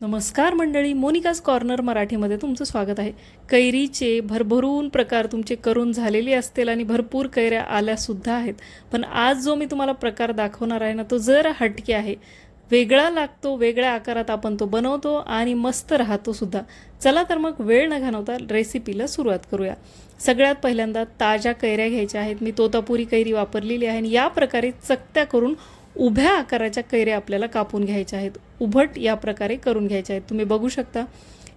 नमस्कार मंडळी, Monika's corner मराठीमध्ये तुमचं स्वागत आहे. कैरीचे भरभरून प्रकार तुमचे करून झालेले असतील आणि भरपूर कैऱ्या आल्यासुद्धा आहेत. पण आज जो मी तुम्हाला प्रकार दाखवणार आहे ना, तो जरा हटके आहे. वेगळा लागतो, वेगळ्या आकारात आपण तो बनवतो आणि मस्त राहतो सुद्धा. चला तर मग वेळ न घालवता रेसिपीला सुरुवात करूया. सगळ्यात पहिल्यांदा ताज्या कैऱ्या घ्यायच्या आहेत. मी तोतापुरी कैरी वापरलेली आहे आणि या प्रकारे चकत्या करून उभ्या आकाराच्या कैऱ्या आपल्याला कापून घ्यायच्या आहेत. उभट या प्रकारे करून घ्यायच्या आहेत. तुम्ही बघू शकता.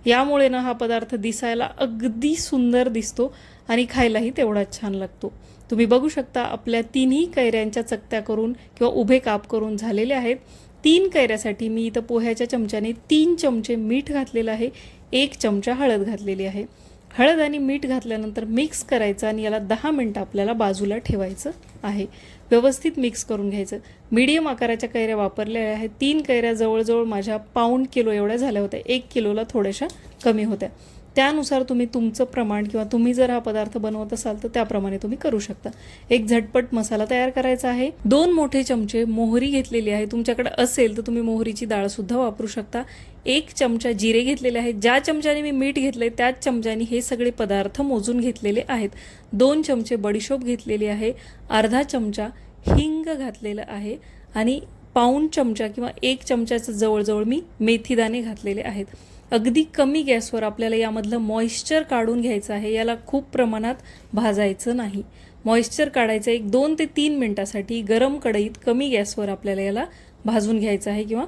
यामुळे ना हा पदार्थ दिसायला अगदी सुंदर दिसतो आणि खायलाही तेवढाच छान लागतो. तुम्ही बघू शकता आपल्या तिन्ही कैऱ्यांच्या चकत्या करून किंवा उभे काप करून झालेले आहेत. 3 कैऱ्यासाठी मी इथं पोह्याच्या चमच्याने 3 चमचे मीठ घातलेलं आहे. 1 चमचा हळद घातलेली आहे. हळद आणि मीठ घातल्यानंतर मिक्स करायचं आणि याला 10 मिनटं आपल्याला बाजूला ठेवायचं आहे. व्यवस्थित मिक्स करून घ्यायचं. मीडियम आकाराच्या कैऱ्या वापरलेल्या आहेत. 3 कैऱ्या जवळजवळ माझ्या पाऊण किलो एवढ्या झाल्या होत्या. 1 किलोला थोड्याशा कमी होत्या. त्यानुसार तुम्ही तुमचं प्रमाण किंवा तुम्ही जर हा पदार्थ बनवत असाल तर त्याप्रमाणे तुम्ही करू शकता. एक झटपट मसाला तयार करायचा आहे. 2 मोठे चमचे मोहरी घेतलेली आहे. तुमच्याकडे असेल तर तुम्ही मोहरीची डाळसुद्धा वापरू शकता. 1 चमचा जिरे घेतलेले आहेत. ज्या चमच्याने मी मीठ घेतलंय त्याच चमच्याने हे सगळे पदार्थ मोजून घेतलेले आहेत. 2 चमचे बडीशोप घेतलेली आहे. अर्धा चमचा हिंग घातलेलं आहे आणि पाऊण चमचा किंवा 1 चमच्याचं जवळजवळ मी मेथीदाणे घातलेले आहेत. अगदी कमी गॅसवर आपल्याला यामधलं मॉइश्चर काढून घ्यायचं आहे. याला खूप प्रमाणात भाजायचं नाही. मॉइश्चर काढायचं 2 ते 3 मिनटासाठी गरम कढईत कमी गॅसवर आपल्याला याला भाजून घ्यायचं आहे किंवा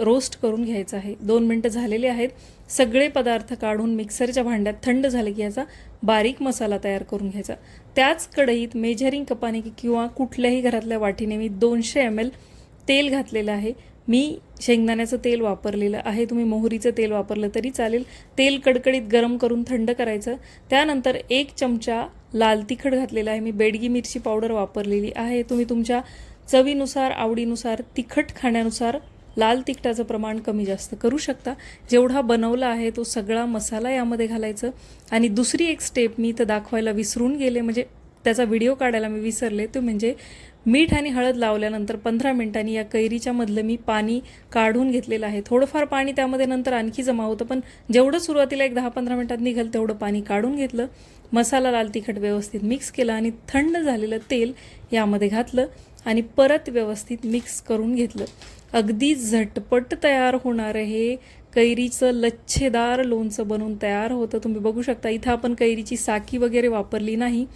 रोस्ट करून घ्यायचं आहे. 2 मिनटं झालेले आहेत. सगळे पदार्थ काढून मिक्सरच्या भांड्यात थंड झाले की याचा बारीक मसाला तयार करून घ्यायचा. त्याच कढईत मेजरिंग कपाने किंवा कुठल्याही घरातल्या वाटीने मी 200 ml तेल घातलेलं आहे. मी शेंगदाण्याचं तेल वापरलेलं आहे. तुम्ही मोहरीचं तेल वापरलं तरी चालेल. तेल कडकडीत गरम करून थंड करायचं. त्यानंतर 1 चमचा लाल तिखट घातलेला आहे. मी बेडगी मिरची पावडर वापरलेली आहे. तुम्ही तुमच्या चवीनुसार, आवडीनुसार, तिखट खाण्यानुसार लाल तिखटाचं प्रमाण कमी जास्त करू शकता. जेवढा बनवला आहे तो सगळा मसाला यामध्ये घालायचं. आणि दुसरी एक स्टेप मी इथं दाखवायला विसरून गेले, म्हणजे त्याचा व्हिडिओ काढायला मी विसरले, तो म्हणजे मीठ आणि हळद लावल्यानंतर 15 मिनिटांनी या कैरीच्या मधलं मी पाणी काढून घेतलेलं आहे. थोडंफार पाणी त्यामध्ये नंतर आणखी जमा होतं, पण जेवढं सुरुवातीला एक 10-15 मिनिटात निघेल तेवढं पाणी काढून घेतलं. मसाला, लाल तिखट व्यवस्थित मिक्स केला आणि थंड झालेलं तेल यामध्ये घातलं आणि परत व्यवस्थित मिक्स करून घेतलं. अगदी झटपट तयार होणारं हे कैरीचं लच्छेदार लोणचं बनवून तयार होतं. तुम्ही बघू शकता इथं आपण कैरीची साकी वगैरे वापरली नाही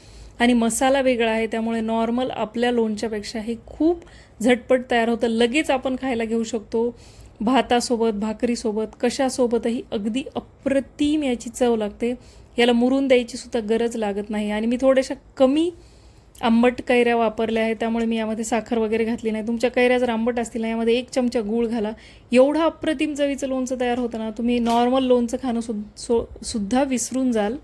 आणि मसाला वेगळा आहे, त्यामुळे नॉर्मल आपल्या लोणच्यापेक्षा हे खूप झटपट तयार होतं. लगेच आपण खायला घेऊ शकतो. भातासोबत, भाकरीसोबत, कशासोबतही अगदी अप्रतिम याची चव लागते. याला मुरून द्यायची सुद्धा गरज लागत नाही. आणि मी थोड्याशा कमी आंबट कैऱ्या वापरल्या आहेत, त्यामुळे मी यामध्ये साखर वगैरे घातली नाही. तुमच्या कैऱ्या जर आंबट असतील ना, यामध्ये 1 चमचा गूळ घाला. एवढं अप्रतिम चवीचं लोणचं तयार होतं ना, तुम्ही नॉर्मल लोणचं खाणं सुद्धा विसरून जाल,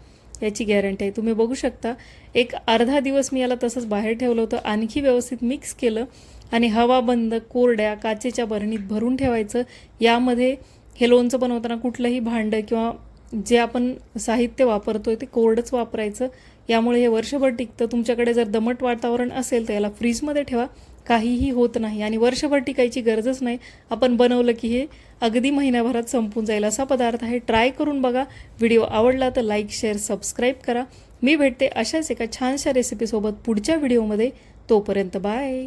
याची गॅरंटी आहे. तुम्ही बघू शकता एक अर्धा दिवस मी याला तसंच बाहेर ठेवलं होतं. आणखी व्यवस्थित मिक्स केलं आणि हवा बंद कोरड्या काचेच्या बरणीत भरून ठेवायचं. यामध्ये हे लोणचं बनवताना कुठलंही भांडं किंवा जे आपण साहित्य वापरतोय ते कोरडंच वापरायचं. यामुळे हे वर्षभर टिकतं. तुमच्याकडे जर दमट वातावरण असेल तर याला फ्रीजमध्ये ठेवा, काहीही होत नाही आणि वर्षभर टिकायची गरजच नाही. आपण बनवलं की हे अगदी महिन्याभरात संपून जाईल असा पदार्थ आहे. ट्राय करून बघा. व्हिडिओ आवडला तर लाईक, शेअर, सबस्क्राईब करा. मी भेटते अशाच एका छानशा रेसिपीसोबत पुढच्या व्हिडिओमध्ये. तोपर्यंत बाय.